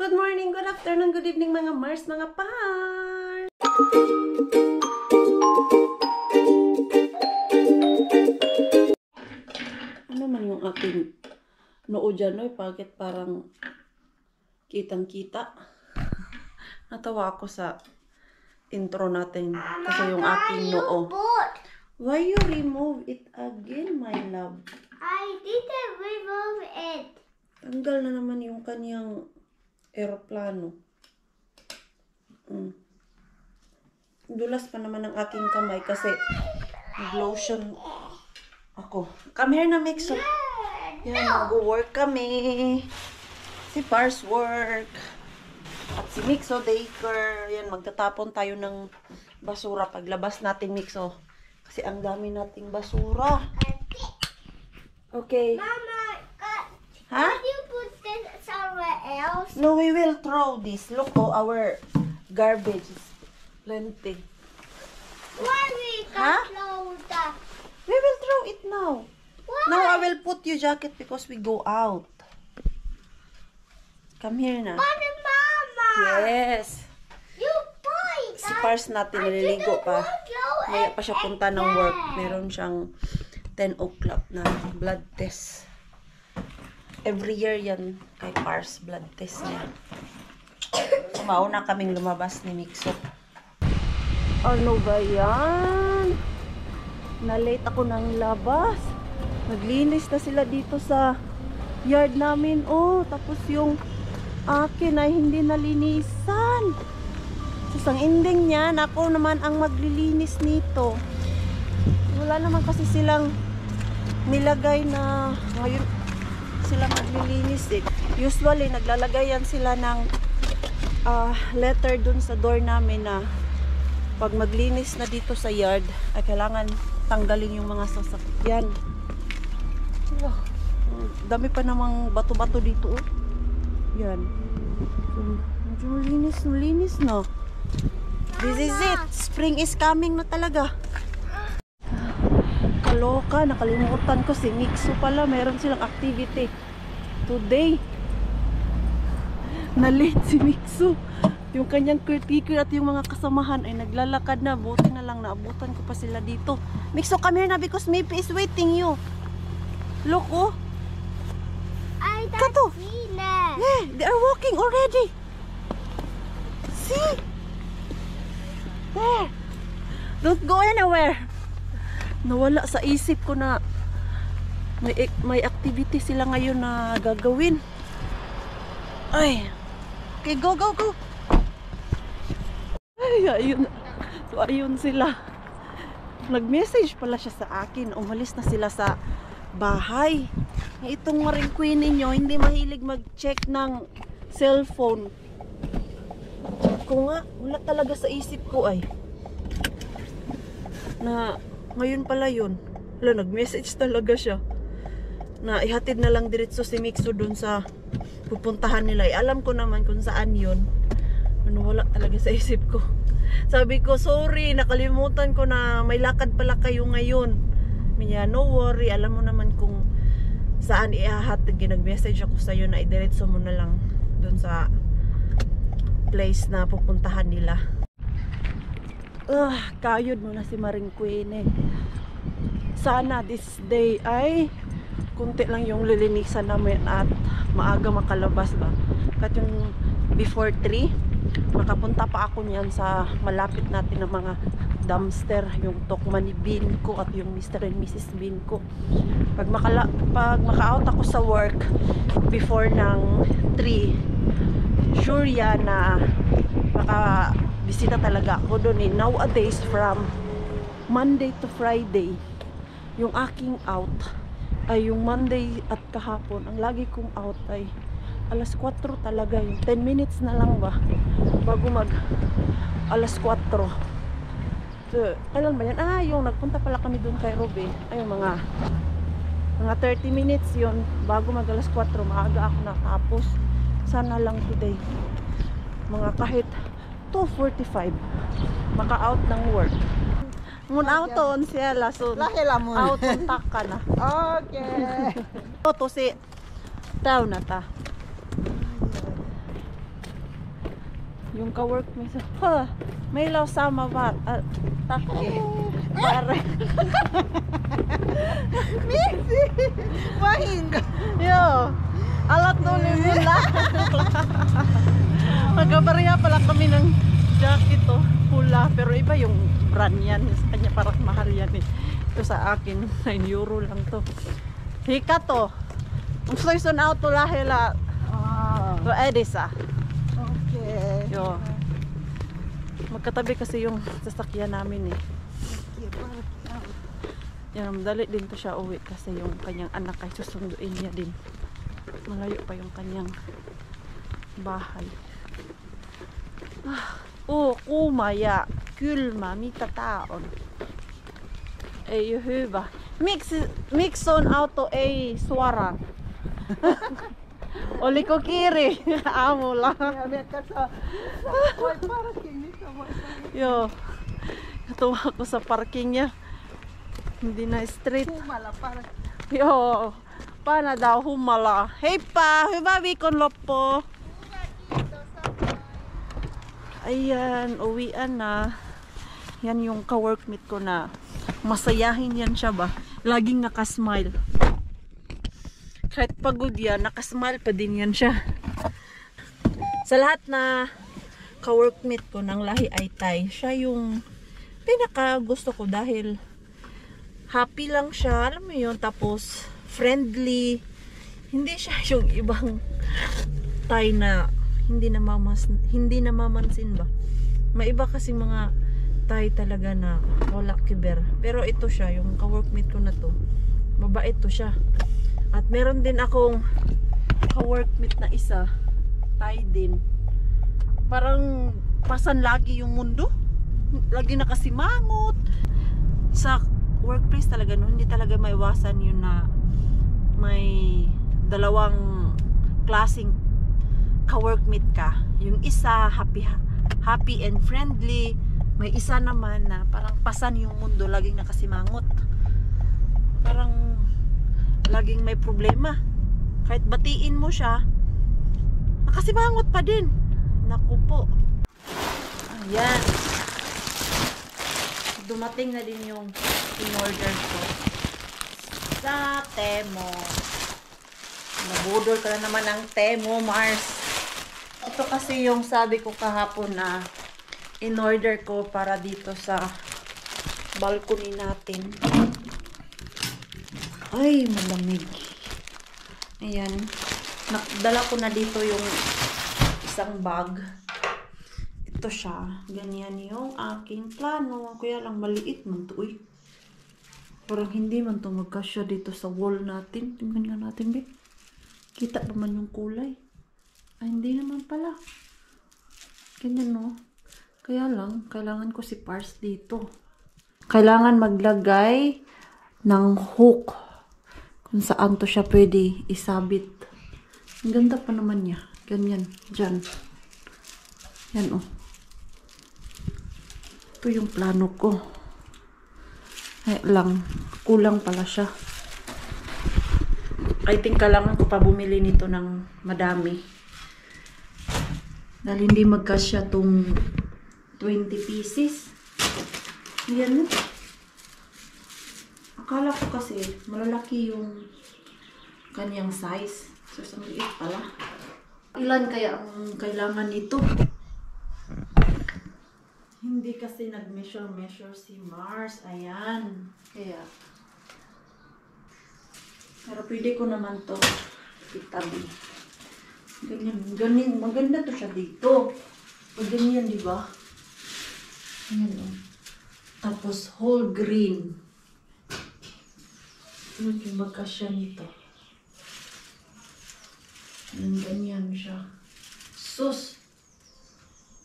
Good morning, good afternoon, good evening mga Mars, mga Pars! Ano man yung aking noo dyan, no? Bakit parang kitang-kita? Natawa ako sa intro natin kasi yung aking noo. Why you remove it again, my love? I didn't remove it. Tanggal na naman yung kanyang eroplano. Dulas pa naman ang aking kamay kasi nag-lotion ako. Come here na, Mixo. Yan, mag-work kami. Si Pars work. At si Mixo daycare. Yan, magtatapon tayo ng basura paglabas natin, Mixo. Kasi ang dami nating basura. Okay. Mama, Huh? can you put this somewhere else? No, we will throw this. Look, oh, our garbage is plenty. Why we Huh? can't throw that? We will throw it now. Why? Now I will put your jacket because we go out. Come here na. But Mama, Yes. you point. Si Pars natin naliligo pa. Maya pa siya punta ng work. Meron siyang 10 o'clock na blood test. Every year yan kay Pars, blood test niya. Mauna kaming lumabas ni Mixo. Ano ba yan? Na-late ako ng labas. Naglinis na sila dito sa yard namin. Oh, tapos yung akin ay hindi nalinisan. Sa ending niyan, ako naman ang maglilinis nito. Wala naman kasi silang nilagay na ngayon sila maglilinis eh. Usually, naglalagay yan sila ng letter dun sa door namin na pag maglinis na dito sa yard, ay kailangan tanggalin yung mga sasakyan. Dami pa namang bato-bato dito. Oh. Yan. So, medyo malinis na. This is it. Spring is coming na talaga. Kaloka, nakalimutan ko si Mixo pala. Meron silang activity today. Na-late si Mixo. Yung kanyang caretaker at yung mga kasamahan ay naglalakad na. Buti na lang naabutan ko pa sila dito. Mixo, come here na because Maybe is waiting you. Look, oh. I Kato. don't see that. Yeah, they are walking already. See? There. Don't go anywhere. Nawala sa isip ko na may activity sila ngayon na gagawin. Ay. Okay, go. Ay, ayun. So, ayun sila. Nag-message pala siya sa akin. Umalis na sila sa bahay. Itong Marie Queen ninyo, hindi mahilig mag-check ng cellphone. Ko nga, wala talaga sa isip ko ay. Na ngayon pala yun. Wala, nag-message talaga siya. Na ihatid na lang diretso si Mixo dun sa pupuntahan nila. Alam ko naman kung saan yun. Ano, wala talaga sa isip ko. Sabi ko, sorry, nakalimutan ko na may lakad pala kayo ngayon. Minya, no worry. Alam mo naman kung saan ihahatid. Nag-message ako sa'yo na idiretso mo na lang dun sa place na pupuntahan nila. Kayod mo na si Marie Queen eh. Sana this day ay kunti lang yung lilinisan namin at maaga makalabas ba. Kat yung before 3 makapunta pa ako niyan sa malapit natin ng mga dumpster, yung Tokma ni Binko at yung Mr. and Mrs. Binko. Pag maka-out ako sa work before ng 3, sure yan na bisita talaga ako doon eh. Nowadays, from Monday to Friday, yung aking out ay yung Monday at kahapon. Ang lagi kong out ay alas 4 talaga. Yung 10 minutes na lang ba bago mag alas 4. So, kailan ba yan? Yung nagpunta pala kami doon kay Ruby. Ay, mga 30 minutes yon bago mag alas 4. Maaga ako natapos. Sana lang today. Mga kahit 2:45 maka-out ng work. Mun auton siya lason. Lahi lamon. Auton taka na. Okay. To si taw na ta. Yung ka-work mo sa, ha, may ilaw sama ba? Taki. Pare. Mixi! Mahingga! Yo, alat doon yung nila. Magkabariya pala kami ng jacket to, pula. Pero iba yung brand yan. Sa kanya parang mahal yan eh. Ito sa akin, 9 euro lang to. Hika to. Ang soy out to lahila. Ah, To Edis ah. okay. Yo. Magkatabi kasi yung sasakyan namin eh. Yan, madali din to siya uwi kasi yung kanyang anak ay susunduin niya din. Malayo pa yung kanyang bahay. Kumaya. Kylmä, mitä tää on? Ei oo hyvä. Miksi on auto ei suoraan? Oliko kiiri aamulla? Ja me katsotaan, voi parking, mitä voi sanoa. Joo. Katuwa ako sa parking niya. Hindi na street. Humala parking. Joo. Paana daw humala. Heippa! Hyvää viikonloppu! Ayan, uwian na. Yan yung ka-workmate ko na masayahin yan siya ba. Laging nakasmile. Kahit pagod yan, nakasmile pa din yan siya. Sa lahat na ka-workmate ko ng lahi ay Thai, siya yung pinaka gusto ko dahil happy lang siya, alam mo yun, tapos friendly. Hindi siya yung ibang Thai na hindi namamansin ba. May iba kasi mga Thai talaga na wala kiber. Pero ito siya, yung ka-workmate ko na to, mabait to siya. At meron din akong ka-workmate na isa, Thai din. Parang pasan lagi yung mundo. Lagi nakasimangot. Sa workplace talaga, no, hindi talaga maiwasan yun na may dalawang klaseng ka-workmate ka. Yung isa happy and friendly, may isa naman na parang pasan yung mundo, laging nakasimangot. Parang laging may problema. Kahit batiin mo siya, nakasimangot pa din. Naku po. Ayan. Dumating na din yung in-order ko sa Temo. Nabudol ka na naman ng Temo, Mars. Ito kasi yung sabi ko kahapon na in-order ko para dito sa balcony natin. Ay, malamig. Ayan. Dala ko na dito yung isang bag. Ito siya. Ganyan yung aking plano. Kaya lang maliit man to. Uy. Parang hindi man to magkasya dito sa wall natin. Tingnan nga natin, be. Kita pa man yung kulay. Ay, hindi naman pala. Ganyan, no? Kaya lang, kailangan ko si Pars dito. Kailangan maglagay ng hook kung saan to siya pwede isabit. Ang ganda pa naman niya. Ganyan. Diyan. Yan, oh. Ito yung plano ko. Ay, lang. Kulang pala siya. I think kailangan ko pa bumili nito ng madami. Dahil hindi magkasya tong 20 pieces. Yan. Akala ko kasi malalaki yung kanyang size. So, sa maliit pala. Ilan kaya ang kailangan nito? Hindi kasi nag-measure si Mars. Ayan. Kaya. Pero pwede ko naman to itabi. Ganyan. Maganda to siya dito. Pag ganyan, di ba? Ayan, oh. Tapos, whole green. Ano yung magkasya nito? Ganyan siya. Sus!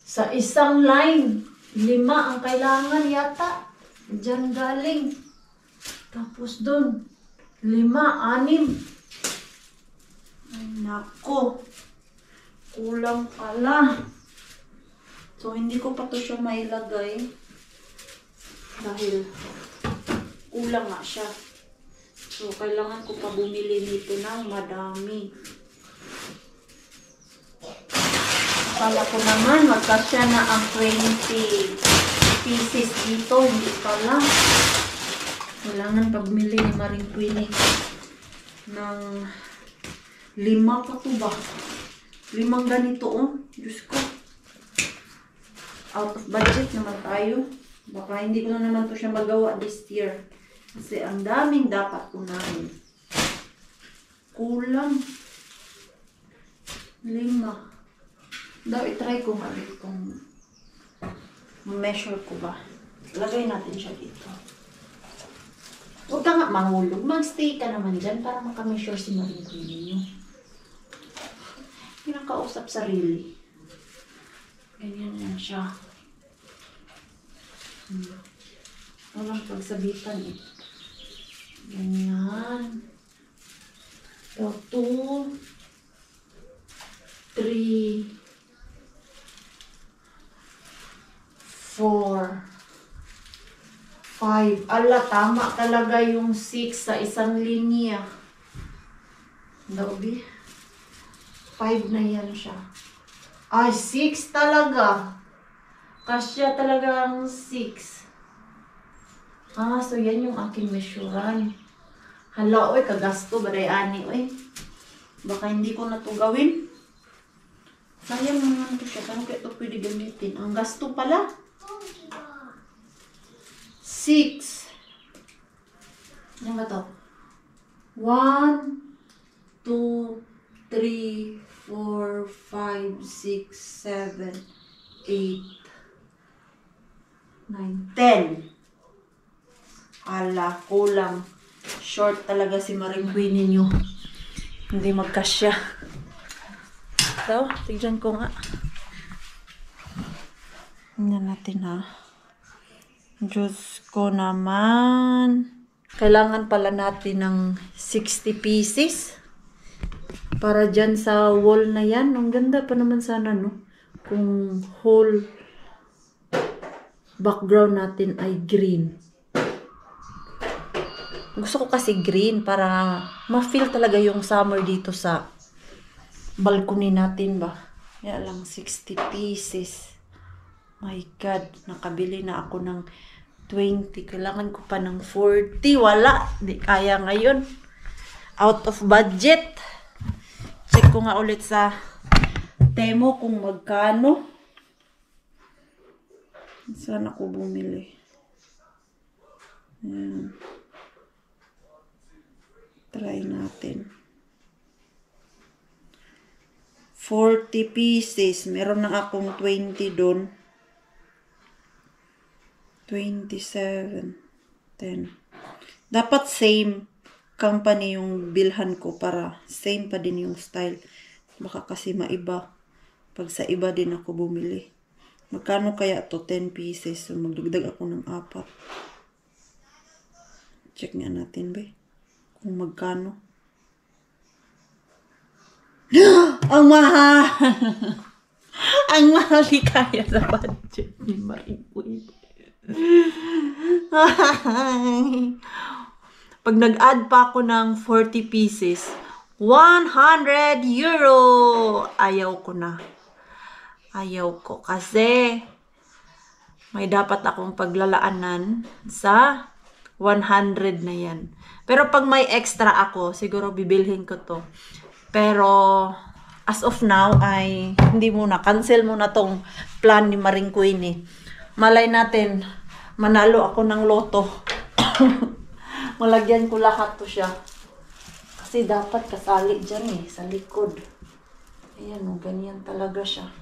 Sa isang line, 5 ang kailangan yata. Diyan galing. Tapos doon, 5, 6. Ay, nako. Kulang pala. So, hindi ko pa to siya mailagay. Dahil kulang nga siya. So, kailangan ko pa bumili nito ng madami. Akala ko naman, magkasya na ang 20 pieces dito. Hindi pala. Kailangan pagmili ni Maring Queenie ng 5 pa to ba? 5 ganito, oh. Diyos ko. Out of budget naman tayo. Baka hindi ko na naman to siya magawa this year. Kasi ang daming dapat kunahin. Kulang. 5. Daw, itry ko nga kung measure ko ba. Lagay natin siya dito. Huwag ka nga mahulog. Mag-stay ka naman dyan para makameasure si Maring Queenie nyo. Pinakausap sarili. Ganyan yan siya. Walang pagsabitan eh. Ganyan. So, 2, 3, 4, 5. Ala, tama talaga yung 6 sa isang linya. Daubi. 5 na yan siya. Ay, 6 talaga. Kasya talaga ang 6. Ah, so yan yung aking measurean. Hala, oy, kagasto ba day ani, oy. Baka hindi ko na to gawin. Sayang naman to siya. Saan kaya ito pwede gamitin? Ang gasto pala. 6. Ano ba to? 1, 2, 3, 4, 5, 6, 7, 8, 9, 10. Ala, kulang. Short talaga si Maring Queenie nyo. Hindi magkasya. So, tignan ko nga. Tignan natin ha. Diyos ko naman. Kailangan pala natin ng 60 pieces. Para dyan sa wall na yan. Ang ganda pa naman sana, no? Kung whole background natin ay green. Gusto ko kasi green para ma-feel talaga yung summer dito sa balcony natin ba. Kaya lang 60 pieces. My God, nakabili na ako ng 20. Kailangan ko pa ng 40. Wala. Di kaya ngayon. Out of budget. Check ko nga ulit sa Temo kung magkano. Saan ako bumili? Ayan. Try natin. 40 pieces. Meron na akong 20 doon. 27. 10. Dapat same company yung bilhan ko para same pa din yung style. Baka kasi maiba. Pag sa iba din ako bumili. Magkano kaya to? 10 pieces. So magdagdag ako ng 4. Check nga natin ba? Kung magkano. Ang mahal! Ang mahal di kaya sa budget ni Maring Queenie. Pag nag-add pa ako ng 40 pieces, 100 euro! Ayaw ko na. Ayaw ko. Kasi may dapat akong paglalaanan sa 100 na yan. Pero pag may extra ako, siguro bibilhin ko to. Pero as of now ay hindi muna. Cancel muna tong plan ni Maring Queenie. Malay natin, manalo ako ng loto. Malagyan ko lahat to siya. Kasi dapat kasali dyan eh, sa likod. Ayan o, ganyan talaga siya.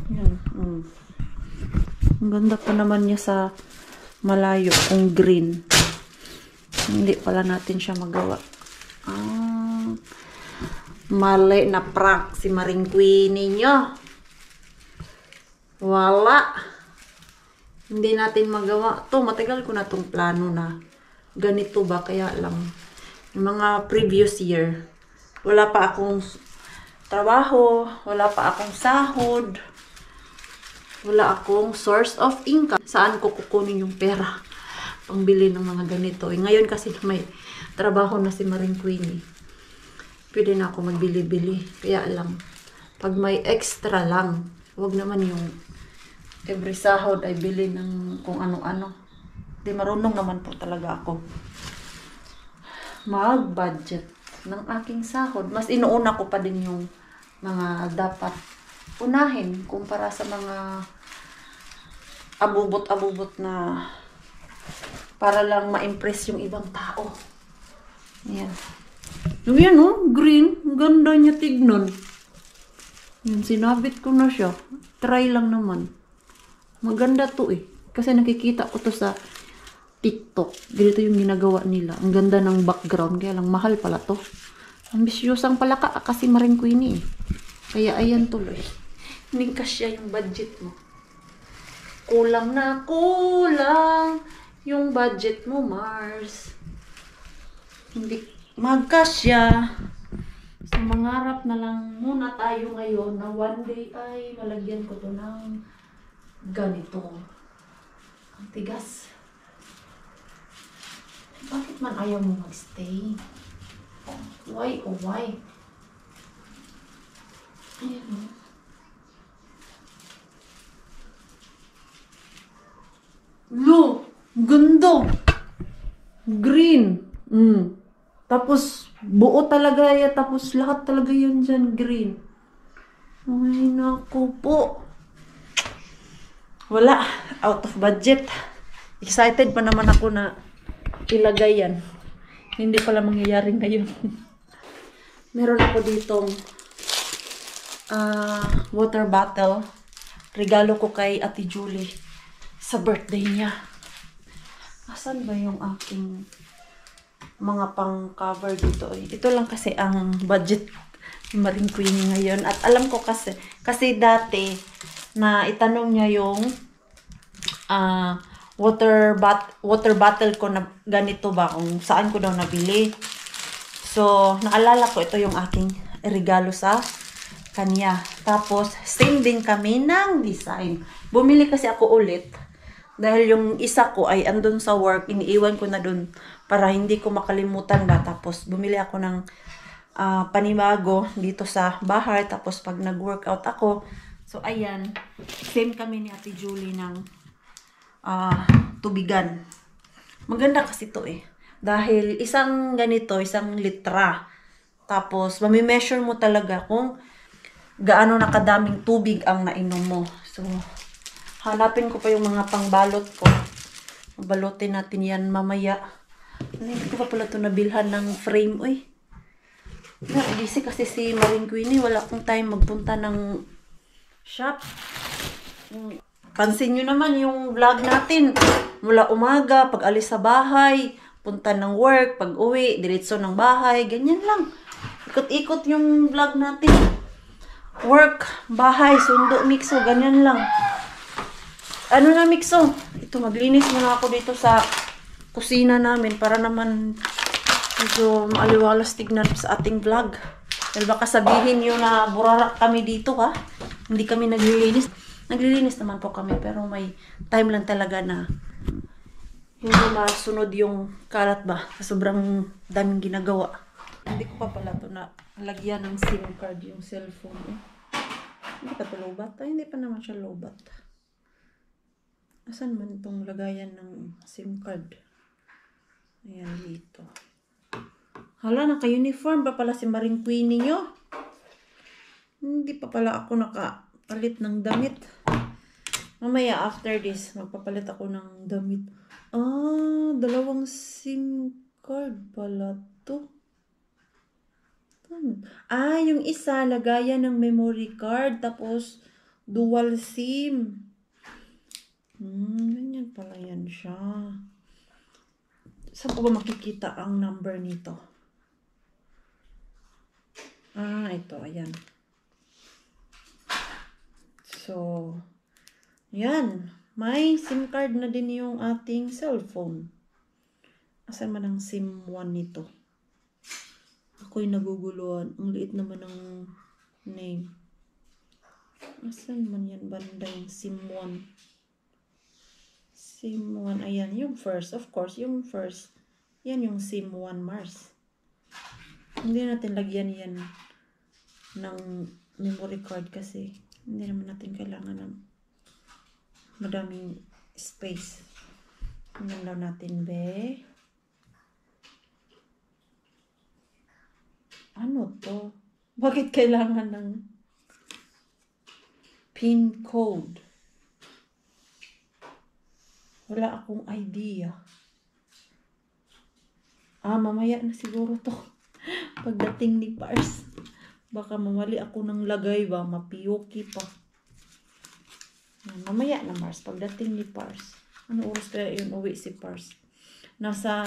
Ayan. Ang ganda pa naman niya sa malayo kung green. Hindi pala natin siya magawa. Mali na prank si Maring Queenie nyo. Wala. Hindi natin magawa. To, matagal ko na tong plano na ganito ba. Kaya lang, yung mga previous year, wala pa akong trabaho, wala pa akong sahod, wala akong source of income. Saan ko kukunin yung pera pangbili ng mga ganito? Ngayon kasi may trabaho na si Maring Queenie. Pwede na ako magbili-bili. Kaya lang, Pag may extra lang. Huwag naman yung every sahod ay bili ng kung ano-ano. Di marunong naman po talaga ako mag-budget ng aking sahod. Mas inuuna ko pa din yung mga dapat unahin kumpara sa mga abubot-abubot na para lang ma-impress yung ibang tao. Ayan. Yan green. Ang ganda niya tignan. Yan, sinabit ko na siya. Try lang naman. Maganda to eh. Kasi nakikita ko to sa TikTok. Dito yung ginagawa nila. Ang ganda ng background. Kaya lang mahal pala to. Ambisyosang pala ka kasi Maring Queenie eh. Kaya ayan tuloy. Hindi kasya yung budget mo. Kulang na kulang yung budget mo, Mars. Hindi magkasya. So, mangarap na lang muna tayo ngayon na one day ay malagyan ko to ng ganito. Ang tigas. Bakit man ayaw mo magstay? Why oh why? Ayan o. Lo! Ganda! Green! Tapos, buo talaga yan. Tapos, lahat talaga yan dyan green. Ay, naku po. Wala. Out of budget. Excited pa naman ako na ilagay yan. Hindi pala mangyayari ngayon. Meron ako ditong water bottle. Regalo ko kay Ate Julie sa birthday niya. Asan ba yung aking mga pang-cover dito? Ito lang kasi ang budget ni Maring Queenie ngayon. At alam ko kasi dati na itanong niya yung water bottle ko na ganito ba, kung saan ko daw nabili. So, naalala ko ito yung aking regalo sa kanya. Tapos, same din kami ng design. Bumili kasi ako ulit. Dahil yung isa ko ay andun sa work, iniiwan ko na dun para hindi ko makalimutan ba. Tapos, bumili ako ng panibago dito sa bahay. Tapos, pag nag-workout ako, so, ayan, same kami ni Ate Julie ng tubigan. Maganda kasi to eh. Dahil isang ganito, isang litra. Tapos, mamimeasure mo talaga kung gaano nakadaming tubig ang nainom mo. So, hanapin ko pa yung mga pangbalot ko. Balutin natin yan mamaya. Hindi ko pa pala ito nabilhan ng frame. Uy. Busy kasi si Maring Queenie. Wala akong time magpunta ng shop. Pansin nyo naman yung vlog natin. Mula umaga, pag alis sa bahay, punta ng work, pag uwi, diretso ng bahay. Ganyan lang. Ikot-ikot yung vlog natin. Work, bahay, sundo, mixo. Ganyan lang. Ano na, mixo? Ito, maglinis muna ako dito sa kusina namin para naman medyo maaliwalas tignan sa ating vlog. Dahil baka sabihin nyo na burara kami dito, ha? Hindi kami naglilinis. Naglilinis naman po kami, pero may time lang talaga na hindi masunod yung kalat ba? Sobrang daming ginagawa. Hindi ko pa pala ito na lagyan ng SIM card yung cellphone. Eh. Hindi pa ito lobat? Ay, hindi pa naman siya lobat. Asan man itong lagayan ng SIM card? Ayan, dito. Hala, naka-uniform pa pala si Maring Queenie nyo. Hindi pa pala ako nakapalit ng damit. Mamaya, after this, magpapalit ako ng damit. Dalawang SIM card pala to. Yung isa, lagayan ng memory card. Tapos, dual SIM. Ganyan pala yan siya. Saan ko ba makikita ang number nito? Ito. Ayan. So, yan. May SIM card na din yung ating cellphone. Asan man ang SIM 1 nito? Ako'y naguguluhan. Ang liit naman ng name. Asan man yan banda yung SIM 1? SIM 1, ayan, yung first. Of course, yung first. Yan yung SIM 1 Mars. Hindi natin lagyan yan ng memory card kasi hindi naman natin kailangan ng madaming space. Tingnan daw natin, be. Ano to? Bakit kailangan ng PIN code? Wala akong idea. Mamaya na siguro to. Pagdating ni Pars. Baka mamali ako ng lagay ba? Mapiyoki pa. Yan, mamaya na Mars. Pagdating ni Pars. Ano oras kaya yun uwi si Pars? Nasa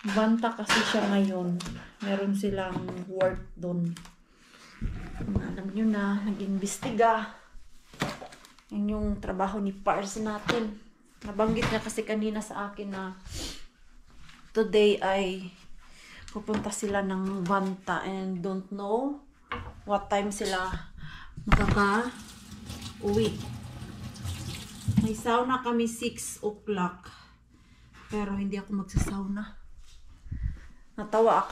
Banta kasi siya ngayon. Meron silang work doon. Alam nyo na, nag-imbestiga. Yan yung trabaho ni Pars natin. Nabanggit niya kasi kanina sa akin na today ay pupunta sila ng Banta and don't know what time sila makaka-uwi. May sauna kami 6 o'clock. Pero hindi ako magsasauna. Natawa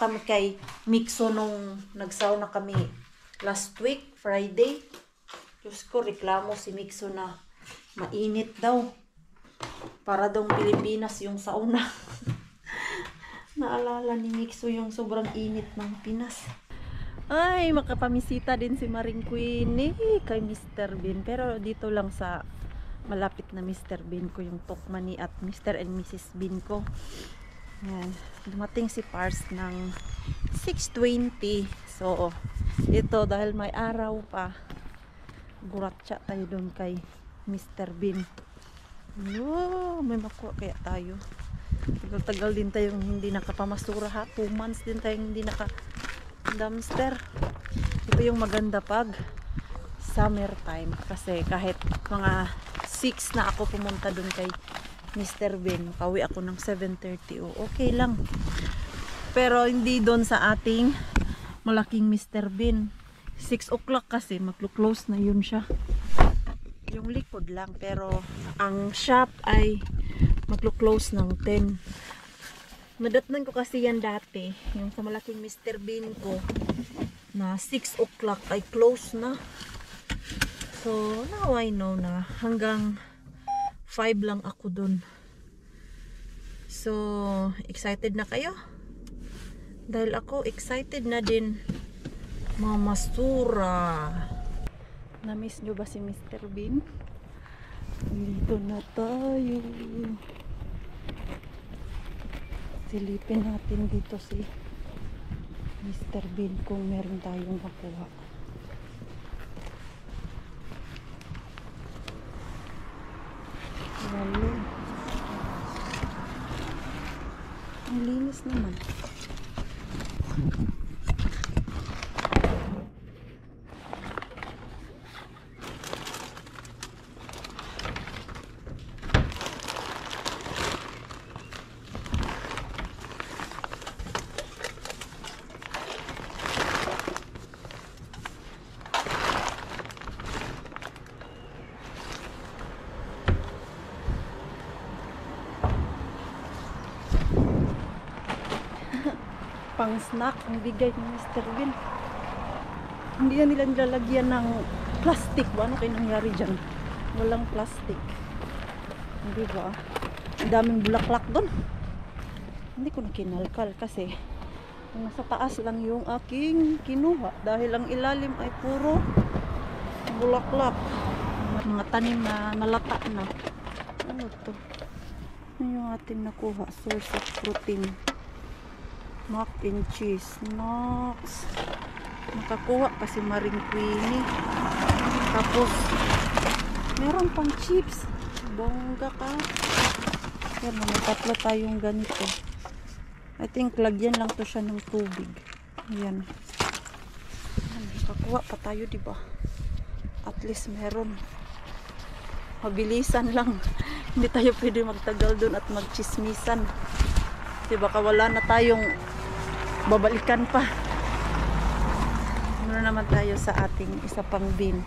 kami kay Mixo nung nagsauna kami last week, Friday. Diyos ko, reklamo si Mixo na mainit daw. Para daw Pilipinas yung sauna. Naalala ni Mixo yung sobrang init ng Pinas. Ay, makapamisita din si Maring Queenie kay Mr. Bean. Pero dito lang sa malapit na Mr. Bean ko, yung Tokmani at Mr. and Mrs. Bean ko. Yan. Dumating si Pars ng 6:20. So, ito dahil may araw pa. Guratsa tayo doon kay Mr. Bean. May makuha kaya tayo. Tagal-tagal din tayong hindi nakapamasura ha. 2 months din tayong hindi naka-dumpster. Ito yung maganda pag summertime. Kasi kahit mga 6 na ako pumunta doon kay Mr. Bean, pauwi ako ng 7:30. Okay lang. Pero hindi doon sa ating malaking Mr. Bean. 6 o'clock kasi maglo-close na yun siya. Yung likod lang. Pero ang shop ay maglo-close ng 10. Nadatnan ko kasi yan dati. Yung sa malaking Mr. Bean ko na 6 o'clock ay close na. So now I know na hanggang 5 lang ako dun. So, excited na kayo? Dahil ako excited na din mamasura. Na-miss nyo ba si Mr. Bean? Dito na tayo. Silipin natin dito si Mr. Bean kung meron tayong makuha. Lalo. Ang linis naman. Pang snack ang bigay ni Mr. Bean. Hindi na nila nilalagyan ng plastic ba? Ano kayo nangyari dyan? Walang plastic. Hindi ba? Ang daming bulaklak doon. Hindi ko na kinalkal kasi nasa taas lang yung aking kinuha dahil ang ilalim ay puro bulaklak. Mga tanim na nalata na. Ano to? Ano yung ating nakuha? Source of protein. Mac and cheese. Nox. Nakakuha pa si Maring Queenie. Tapos, meron pang chips. Bongga ka. Yan, may 3 tayong ganito. I think, lagyan lang to siya ng tubig. Ayan. Nakakuha pa tayo, diba? At least meron. Mabilisan lang. Hindi tayo pwede magtagal doon at magchismisan. Diba, baka wala na tayong babalikan pa. Ano naman tayo sa ating isa pang bin.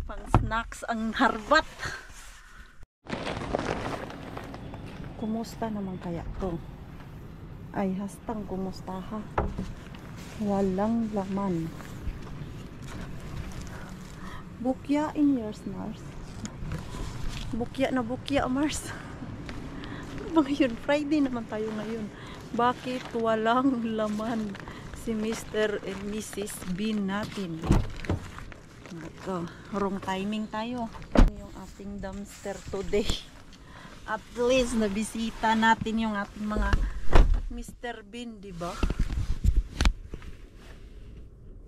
Pang snacks ang harbat. Kumusta naman kaya to? Ay, hastang kumusta ha? Walang laman. Bukya in yours, Mars. Bukya na bukya, Mars. Ano ba ngayon? Friday naman tayo ngayon. Bakit walang laman si Mr. and Mrs. Bean natin? Ito, wrong timing tayo. Yung ating dumpster today. At least nabisita natin yung ating mga Mr. Bean, di ba?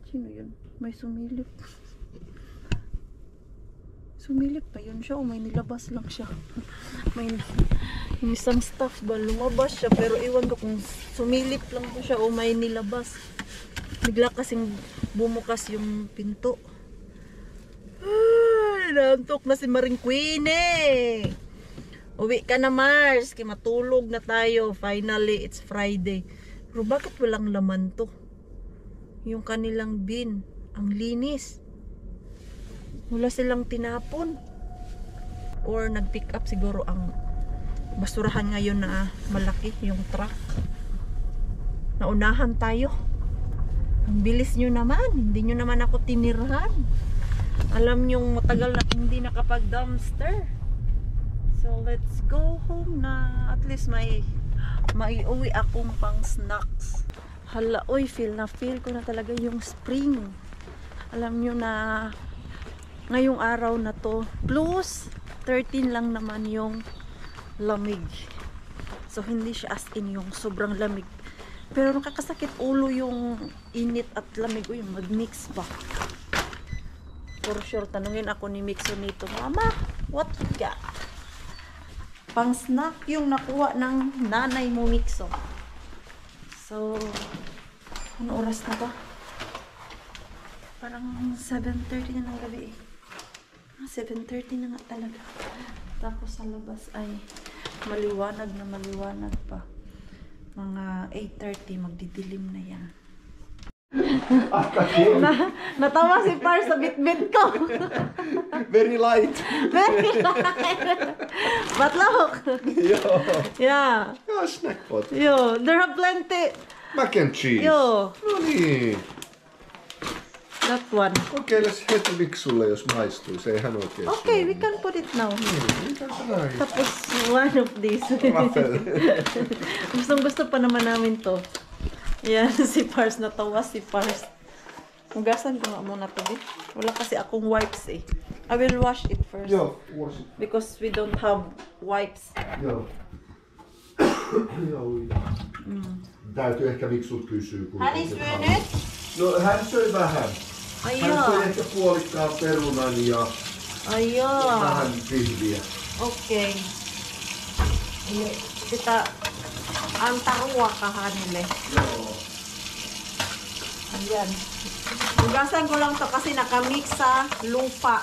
Sino yun? May sumilip. Sumilip pa yun siya o may nilabas lang siya? May yung isang stuff ba? Lumabas siya pero iwan ko kung sumilip lang po siya o may nilabas. Bigla kasing bumukas yung pinto. Ay, naantok na si Maring Queen eh. Uwi ka na, Mars. Kaya matulog na tayo. Finally, it's Friday. Pero bakit walang laman to? Yung kanilang bin. Ang linis. Wala silang tinapon. Or nag-pick up siguro ang basurahan ngayon na malaki. Yung truck. Naunahan tayo. Ang bilis nyo naman. Hindi nyo naman ako tinirhan. Alam nyong matagal na hindi nakapag-dumpster. So let's go home na. At least maiuwi akong pang snacks. Hala, oy, feel ko na talaga yung spring. Alam nyo na ngayong araw na to, plus 13 lang naman yung lamig. So hindi siya as in yung sobrang lamig. Pero nakakasakit ulo yung init at lamig. Uy, mag-mix ba? For sure, tanungin ako ni Mixo nito, Mama, what you got? Pang snack yung nakuha ng nanay mo, Mixo. So, ano oras na ba? Parang 7:30 na ng gabi eh. 7:30 na nga talaga. Tapos sa labas ay maliwanag na maliwanag pa. Mga 8:30 magdidilim na yan. Natawa si Par sa bit-bit ko. Very light. Very light. Batlahok. Ja. Yeah. Ja, snackpot. Yo, there are plenty. Mac and cheese. Yo, No niin. that one. Kokeile heti Miksulle, jos maistuu. Se ei ihan oikein Okay, we can put it now. Mitä näin? Tapos one of these. Raffel. Gusto pa naman namin to. Yan, si Pars, natawa si Pars. Hugasan ko nga muna to, wala kasi akong wipes eh. I will wash it first. Joo, wash it. Because we don't have wipes. Joo. Joo. Täytyy ehkä Miksulta kysyä. Kun Hän ei syönyt? No hän söi vähän. Ai Hän jaa. söi ehkä puolikkaan perunan ja Ai jaa. vähän pihviä. Okei. Eli sitä antaa ruoka hänelle. Joo. Ayan. Hugasan ko lang to kasi nakamix sa lupa.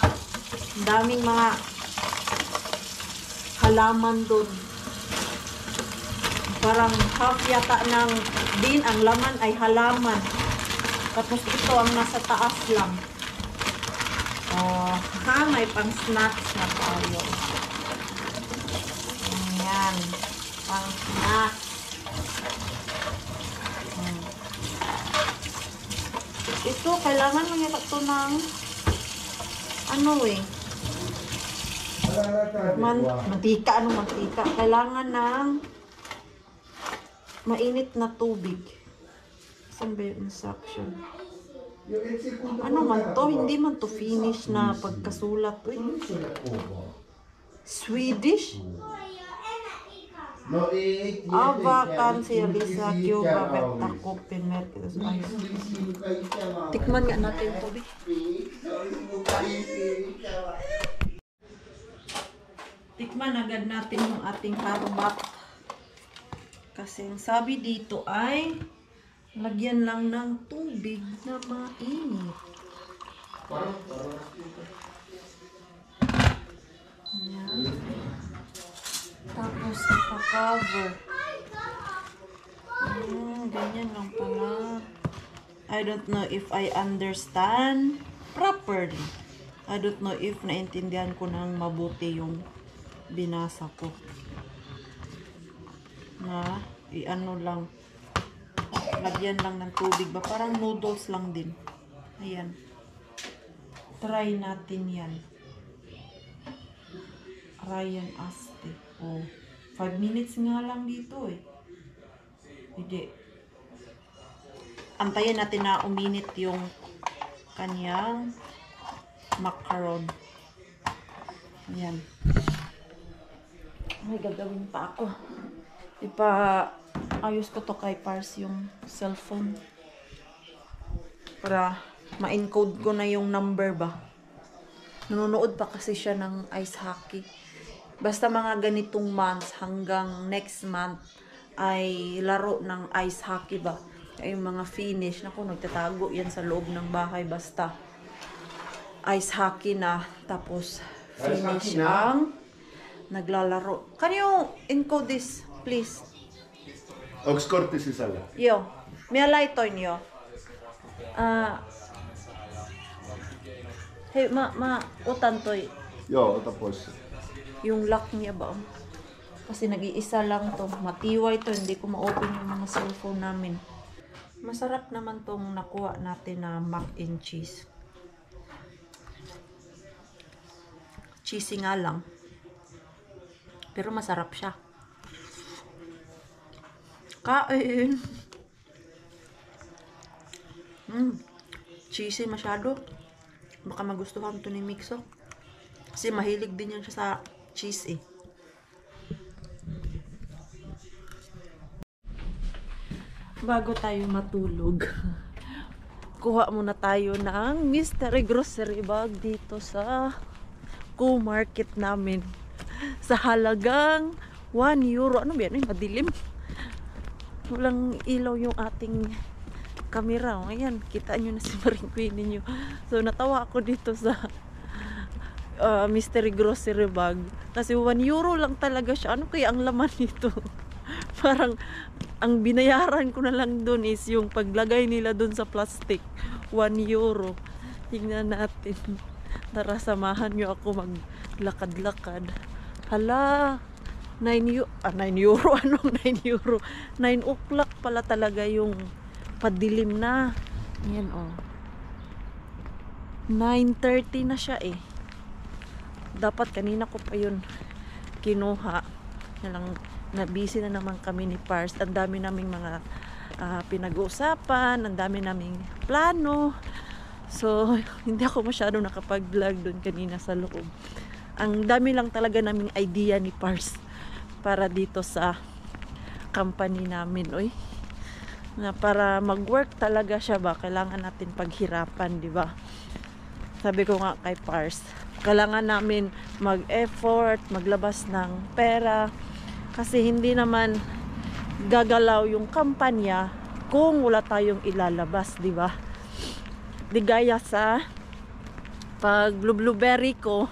Ang daming mga halaman doon. Parang half yata ng din, ang laman ay halaman. Tapos ito ang nasa taas lang. Oh, may pang snacks na tayo. Ayan. Pang snacks. Ito, kailangan mo yata ito ng ano eh. Mantika, anong mantika? Kailangan ng mainit na tubig. Saan ba yung instruction? Ano man to? Hindi man to finish na pagkasulat. Uy. Swedish? No ei. Avakansialisa kiubavetta kuppimerkitys. Tikman nga natin ito, Bi. Tikman agad natin yung ating harbat. Kasi ang sabi dito ay lagyan lang ng tubig na mainit. Ayan. Tapos ipa-cover. Ganyan lang pala. I don't know if I understand properly. I don't know if naintindihan ko nang mabuti yung binasa ko. Na, i-ano lang, Lagyan lang ng tubig ba? Parang noodles lang din. Ayan. Try natin yan. Ryan Aste. Oh, 5 minutes nga lang dito eh. Hindi. Antayin natin na uminit yung kanyang macaron. Ayan. May gagawin pa ako. Ayos ko to kay Pars yung cellphone. Para ma-encode ko na yung number ba. Nanonood pa kasi siya ng ice hockey. Basta mga ganitong months hanggang next month ay laro ng ice hockey ba. Yung mga finish. Naku, nagtatago yan sa loob ng bahay. Basta ice hockey na. Tapos finish ang naglalaro. Can you encode this, please? Onks kortti sisällä? Joo. Minä laitoin jo. Hei, mä otan toi Joo, ota pois se. yung lock niya ba. Kasi nag-iisa lang to. Matiway to. Hindi ko ma-open yung mga cellphone namin. Masarap naman tong nakuha natin na mac and cheese. Cheesy nga lang. Pero masarap siya. Kain! Cheesy masyado. Baka magustuhan to ni Mixo. Kasi mahilig din yan siya sa cheese eh. Bago tayo matulog, kuha muna tayo ng mystery grocery bag dito sa co-market namin. Sa halagang 1 euro. Ano ba yan? Ay, madilim. Walang ilaw yung ating camera. Ayan, kita nyo na si Maring Queen ninyo. So, natawa ako dito sa mystery grocery bag. Kasi 1 euro lang talaga siya. Ano kaya ang laman nito? Parang, ang binayaran ko na lang dun is yung paglagay nila dun sa plastic. 1 euro. Tingnan natin. Tara, samahan nyo ako maglakad-lakad. Hala, 9 euro. Anong 9 euro? 9 o'clock pala talaga yung padilim na. Yan oh. 9:30 na siya eh. Dapat kanina ko pa yun kinuha. Na busy na naman kami ni Pars. Ang dami naming mga pinag-uusapan. Ang dami naming plano. So, hindi ako masyado nakapag-vlog doon kanina sa loob. Ang dami lang talaga naming idea ni Pars para dito sa company namin. Oy. Na para mag-work talaga siya ba, kailangan natin paghirapan, di ba? Sabi ko nga kay Pars, kailangan namin mag-effort, maglabas ng pera, kasi hindi naman gagalaw yung kampanya kung wala tayong ilalabas, di ba? Di gaya sa pag blueberry ko,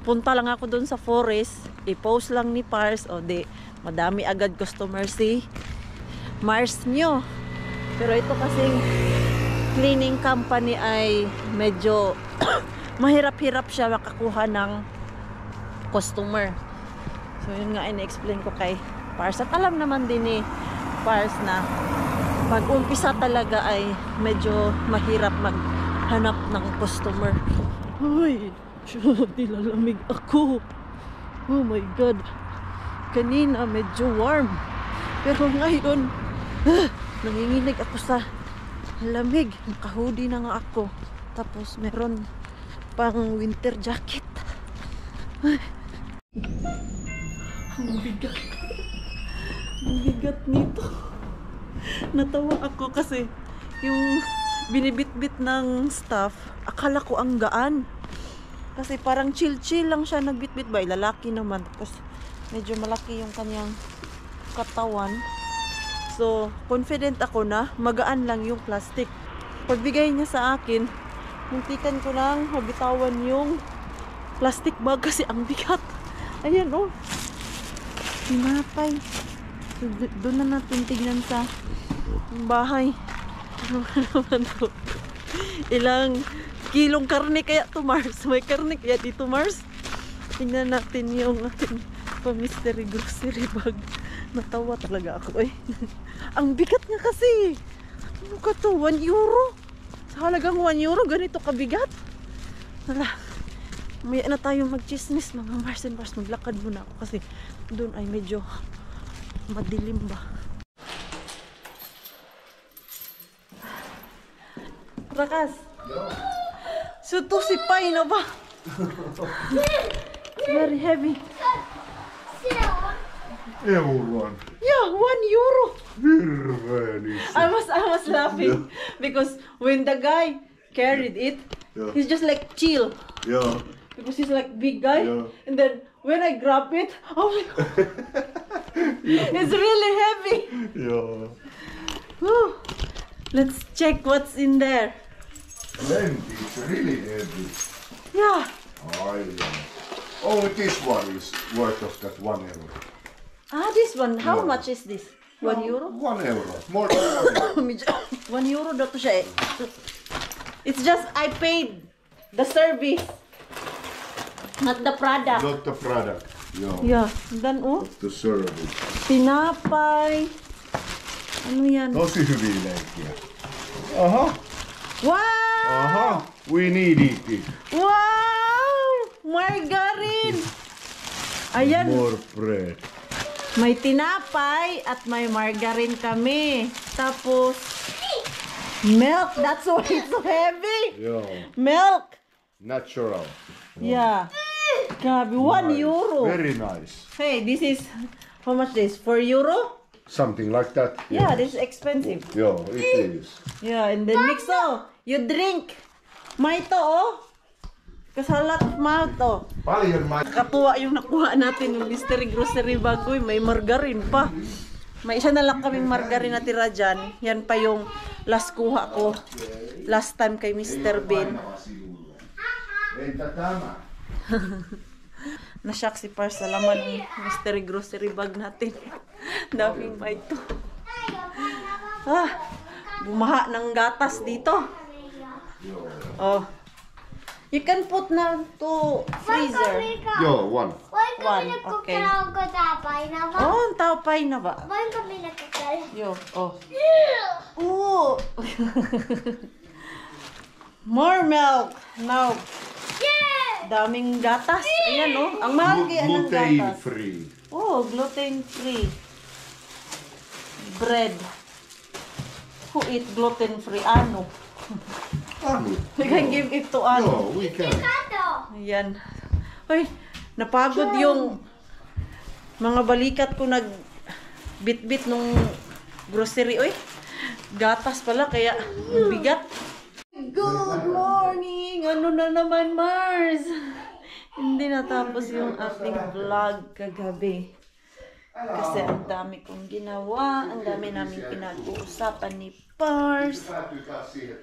punta lang ako dun sa forest, i-post lang ni Pars, o di, madami agad customer si Mars nyo. Pero ito kasing cleaning company ay medyo mahirap-hirap siya makakuha ng customer. So yun nga ina-explain ko kay Pars. At alam naman din ni Pars na pag umpisa talaga ay medyo mahirap maghanap ng customer. Uy, nilalamig ako. Oh my God. Kanina medyo warm. Pero ngayon, nanginginig ako sa lamig. Naka-hoodie na nga ako. Tapos meron pang winter jacket. Ay. Ang bigat. Ang bigat nito. Natawa ako kasi yung binibit-bit ng staff, akala ko ang gaan. Kasi parang chill-chill lang siya nagbit-bit ba? Lalaki naman. Tapos medyo malaki yung kanyang katawan. So, confident ako na magaan lang yung plastic. Pagbigay niya sa akin, muntikan ko lang mabitawan yung plastic bag kasi ang bigat. Ayan oh. Tinapay. So, doon na natin tignan sa bahay. Ano naman to? Ilang kilong karne kaya to, Mars? May karne kaya dito, Mars? Tingnan natin yung ating pa-mystery grocery bag. Natawa talaga ako eh. Ang bigat nga kasi. Ano ka to? 1 euro? Sa halagang 1 euro, ganito kabigat? Hala. Maya na tayong mag-chismis mga Mars and Mars. Maglakad muna ako kasi doon ay medyo madilim ba. Rakas. So to si Pai na ba? Very heavy. Euron. Yeah, 1 euro. Hirveän iso. I was laughing because when the guy carried it, Yeah. he's just like chill Joo. because he's like big guy. Yeah. And then when I grab it, oh my god, it's really heavy. Joo. Whew. Let's check what's in there. Plenty. It's really heavy. Yeah. Oh, this one is worth of that 1 euro. Ah, this one. How Yeah. much is this? 1 euro? 1 euro. More than 1 euro. 1 euro daw to siya eh. It's just I paid the service, not the product. Not the product. Joo. Yeah. Then oh, The service. tinapay. Ano yan? Tosi hyviä leikkiä. Aha. Wow! Aha. We need it. Wow! Margarine! Ayan, More bread. may tinapay at may margarine kami. Tapos, milk. That's why it's so heavy. Joo. Milk. Natural. Yeah. Grabe, 1 Nice. euro. Very nice. Hey, this is, how much this? 4 euro? Something like that. Yeah, this is expensive. Joo, it is. Yeah, and then mix oh. You drink. May to oh. Kasalat mouth oh. Paljon Katuwa yung nakuha natin yung mystery grocery bag ko. May margarine pa. May isa na lang kaming margarine na tira dyan. Yan pa yung last kuha ko. Last time kay Mr. Bean. Entä tämä? Nashock si Pars sa laman ng mystery grocery bag natin. Daming may to. Ah, bumaha ng gatas dito. Oh. You can put na to freezer. Joo, one. Voinko One, minä okay. kokeilla, onko tää painava? Oh, ang tapay na ba? Voinko minä kokeilla? Yo, oh. Ooh. More milk. Now, Yeah! daming gatas. Ayan oh. Ang mahal kaya ng Gluten gatas. free. Oh, gluten free. Bread. Who eat gluten free? Ano? Anu. We can give it to Ano. Joo, we can. Kato! Ayan. Hoy, napagod yung mga balikat ko nag bit-bit nung grocery. Oy, gatas pala kaya ang bigat. Good morning! Ano na naman, Mars? Hindi natapos yung ating vlog kagabi. Kasi ang dami kong ginawa, ang dami namin pinag-uusapan ni Pars.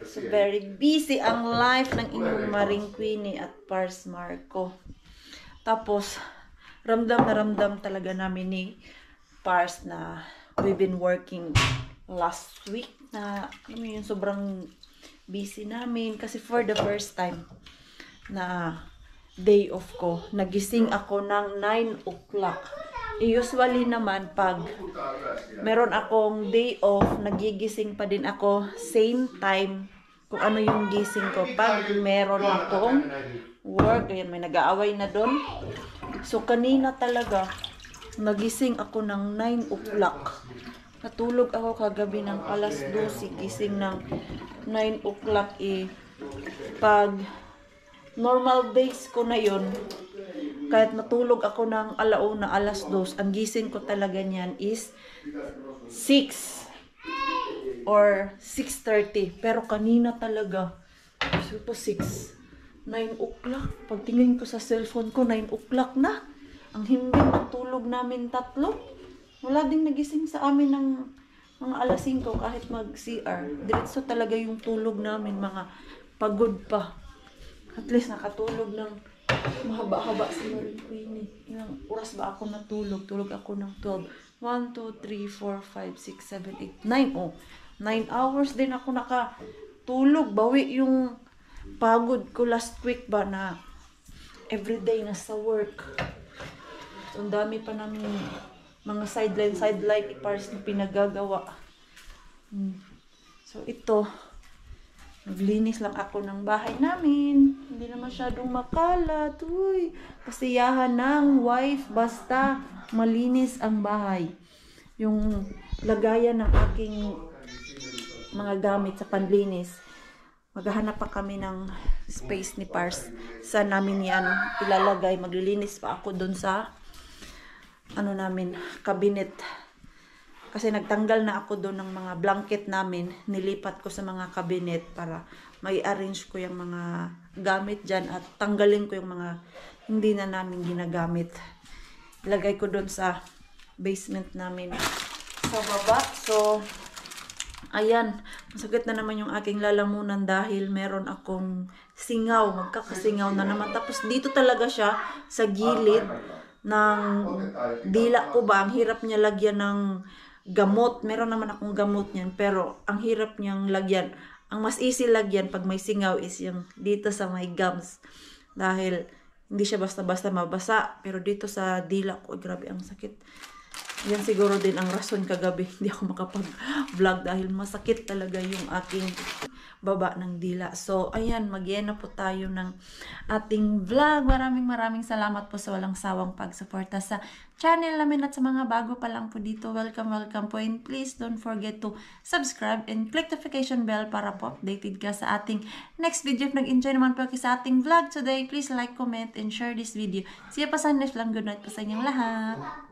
So very busy ang life ng inyong Maring Queenie at Pars Marco. Tapos, ramdam na ramdam talaga namin ni Pars na we've been working last week na alam mo yun, sobrang busy namin kasi for the first time na day off ko, nagising ako ng 9 o'clock. Usually naman pag meron akong day off, nagigising pa din ako same time kung ano yung gising ko. Pag meron akong work, ayan, may nag-aaway na doon. So kanina talaga, nagising ako ng 9 o'clock. Natulog ako kagabi ng alas 12, gising ng 9 o'clock pag normal days ko na yun, kahit natulog ako ng alauna, alas 2, ang gising ko talaga niyan is 6 or 6:30. Pero kanina talaga, super 6, 9 o'clock. Pagtingin ko sa cellphone ko, 9 o'clock na. Ang himbing ng tulog namin tatlo. Wala ding nagising sa amin ng mga alas 5 kahit mag-CR. Diretso talaga yung tulog namin, mga pagod pa. At least nakatulog ng mahaba-haba si Maring Queenie. Ilang oras ba ako natulog? Tulog ako ng 12. 1, 2, 3, 4, 5, 6, 7, 8, 9. Oh, 9 hours din ako nakatulog. Bawi yung pagod ko last week ba na everyday nasa work. So, ang dami pa namin mga sideline ni Pars na pinagagawa. So ito, naglinis lang ako ng bahay namin. Hindi na masyadong makalat. Uy, kasiyahan ng wife basta malinis ang bahay. Yung lagayan ng aking mga gamit sa panlinis. Maghahanap pa kami ng space ni Pars. Saan namin yan ilalagay. Maglilinis pa ako dun sa namin, cabinet. Kasi nagtanggal na ako doon ng mga blanket namin. Nilipat ko sa mga cabinet para may arrange ko yung mga gamit dyan at tanggalin ko yung mga hindi na namin ginagamit. Ilagay ko doon sa basement namin sa baba. So, ayan. Masakit na naman yung aking lalamunan dahil meron akong singaw. Magkakasingaw na naman. Tapos dito talaga siya sa gilid ng dila ko ba. Ang hirap niya lagyan ng gamot. Meron naman akong gamot niyan. Pero ang hirap niyang lagyan. Ang mas easy lagyan pag may singaw is yung dito sa may gums. Dahil hindi siya basta-basta mabasa. Pero dito sa dila ko, grabe ang sakit. Yan siguro din ang rason kagabi hindi ako makapag-vlog dahil masakit talaga yung aking baba ng dila. So, ayan, mag-end po tayo ng ating vlog. Maraming salamat po sa walang sawang pagsuporta sa channel namin at sa mga bago pa lang po dito. Welcome po, and please don't forget to subscribe and click notification bell para po updated ka sa ating next video. If nag-enjoy naman po kayo sa ating vlog today, please like, comment, and share this video. See you pa sa next vlog. Good night po sa inyong lahat.